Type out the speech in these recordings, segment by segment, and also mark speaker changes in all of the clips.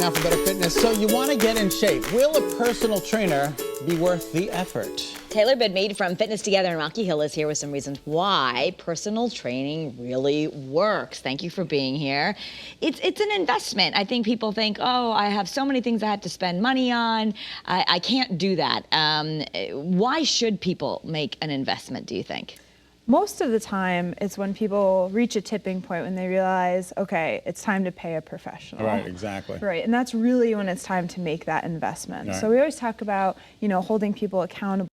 Speaker 1: now for better fitness. So you want to get in shape. Will a personal trainer be worth the effort?
Speaker 2: Taylor Bidmead from Fitness Together in Rocky Hill is here with some reasons why personal training really works. Thank you for being here. It's an investment. I think people think, oh, I have so many things I have to spend money on. I can't do that. Why should people make an investment, do you think?
Speaker 3: Most of the time, it's when people reach a tipping point when they realize, okay, it's time to pay a professional.
Speaker 1: Right, exactly.
Speaker 3: Right, and that's really when it's time to make that investment.
Speaker 1: Right.
Speaker 3: So we always talk about, holding people accountable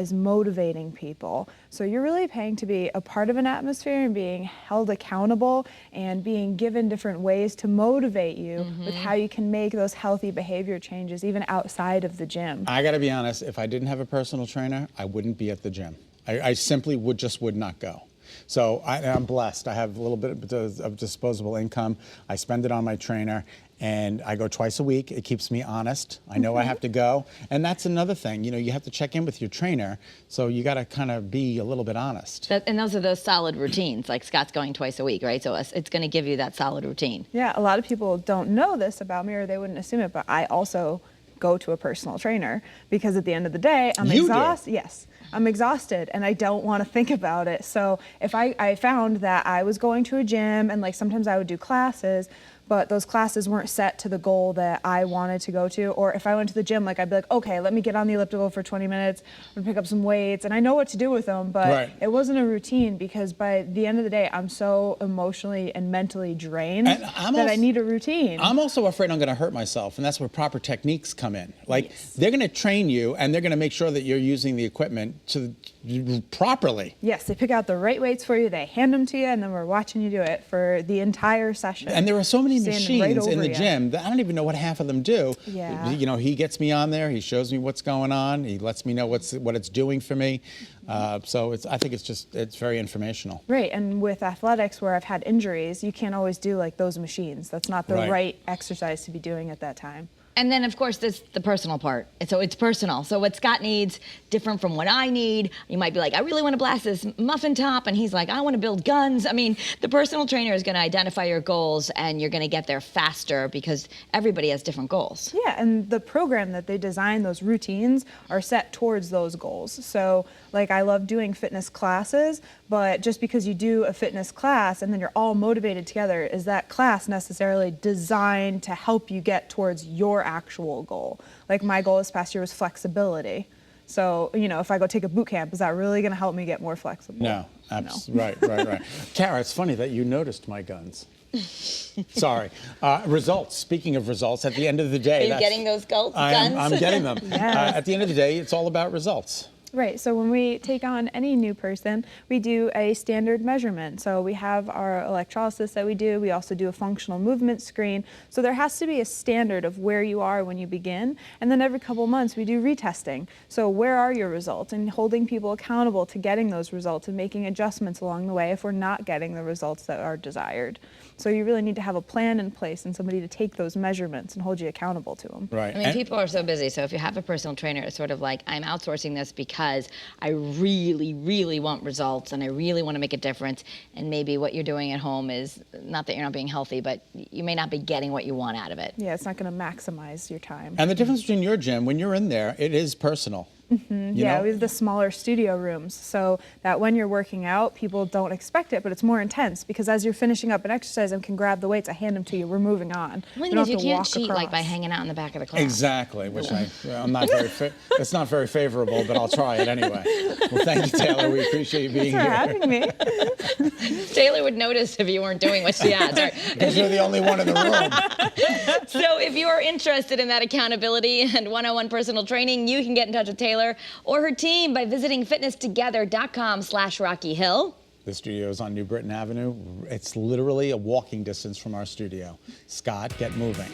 Speaker 3: is motivating people. So you're really paying to be a part of an atmosphere and being held accountable and being given different ways to motivate you with how you can make those healthy behavior changes even outside of the gym.
Speaker 1: I got to be honest, if I didn't have a personal trainer, I wouldn't be at the gym. I simply would not go. So I'm blessed. I have a little bit of disposable income. I spend it on my trainer, and I go twice a week. It keeps me honest. I know I have to go. And that's another thing. You have to check in with your trainer, so you got to kind of be a little bit honest.
Speaker 2: And those are those solid routines, like Scott's going twice a week, right? So it's going to give you that solid routine.
Speaker 3: Yeah, a lot of people don't know this about me, or they wouldn't assume it, but I also go to a personal trainer because at the end of the day, I'm exhausted. Yes. I'm exhausted and I don't want to think about it. So if I found that I was going to a gym and like sometimes I would do classes, but those classes weren't set to the goal that I wanted to go to. Or if I went to the gym, like I'd be like, okay, let me get on the elliptical for 20 minutes and pick up some weights. And I know what to do with them, but it wasn't a routine because by the end of the day, I'm so emotionally and mentally drained that I need a routine.
Speaker 1: I'm also afraid I'm going to hurt myself, and that's where proper techniques come in. Like they're going to train you and they're going to make sure that you're using the equipment properly.
Speaker 3: Yes, they pick out the right weights for you, they hand them to you, and then we're watching you do it for the entire session.
Speaker 1: And there are so many machines in the gym that I don't even know what half of them do.
Speaker 3: Yeah.
Speaker 1: He gets me on there, he shows me what's going on, he lets me know what it's doing for me. So I think it's very informational.
Speaker 3: Right, and with athletics where I've had injuries, you can't always do like those machines. That's not the right exercise to be doing at that time.
Speaker 2: And then, of course, there's the personal part. So it's personal. So what Scott needs, different from what I need. You might be like, I really want to blast this muffin top. And he's like, I want to build guns. I mean, the personal trainer is going to identify your goals and you're going to get there faster because everybody has different goals.
Speaker 3: Yeah, and the program that they design, those routines, are set towards those goals. So, like, I love doing fitness classes, but just because you do a fitness class and then you're all motivated together, is that class necessarily designed to help you get towards your actual goal? Like my goal this past year was flexibility. So, if I go take a boot camp, is that really going to help me get more flexible?
Speaker 1: No, absolutely. Right. Kara, it's funny that you noticed my guns. Sorry. Results. Speaking of results, at the end of the day,
Speaker 2: Are you getting those guns?
Speaker 1: I'm getting them.
Speaker 3: Yes.
Speaker 1: At the end of the day, it's all about results.
Speaker 3: Right, so when we take on any new person, we do a standard measurement. So we have our electrolysis that we do. We also do a functional movement screen. So there has to be a standard of where you are when you begin. And then every couple months we do retesting. So where are your results? And holding people accountable to getting those results and making adjustments along the way if we're not getting the results that are desired. So you really need to have a plan in place and somebody to take those measurements and hold you accountable to them.
Speaker 1: Right.
Speaker 2: I mean, people are so busy. So if you have a personal trainer, it's sort of like, I'm outsourcing this because I really, really want results and I really want to make a difference. And maybe what you're doing at home is not that you're not being healthy, but you may not be getting what you want out of it.
Speaker 3: Yeah, it's not going to maximize your time.
Speaker 1: And the difference between your gym, when you're in there, it is personal.
Speaker 3: Yeah, we have the smaller studio rooms so that when you're working out, people don't expect it, but it's more intense because as you're finishing up an exercise and can grab the weights, I hand them to you, we're moving on.
Speaker 2: One thing is you can't cheat like by hanging out in the back of the class.
Speaker 1: Exactly, which I'm not very, it's not very favorable, but I'll try it anyway. Well, thank you, Taylor. We appreciate you being here.
Speaker 3: Thanks for having me.
Speaker 2: Taylor would notice if you weren't doing what she had.
Speaker 1: Because you're the only one in the room.
Speaker 2: So if you are interested in that accountability and one-on-one personal training, you can get in touch with Taylor or her team by visiting fitnesstogether.com/Rocky Hill.
Speaker 1: The studio is on New Britain Avenue. It's literally a walking distance from our studio. Scott, get moving.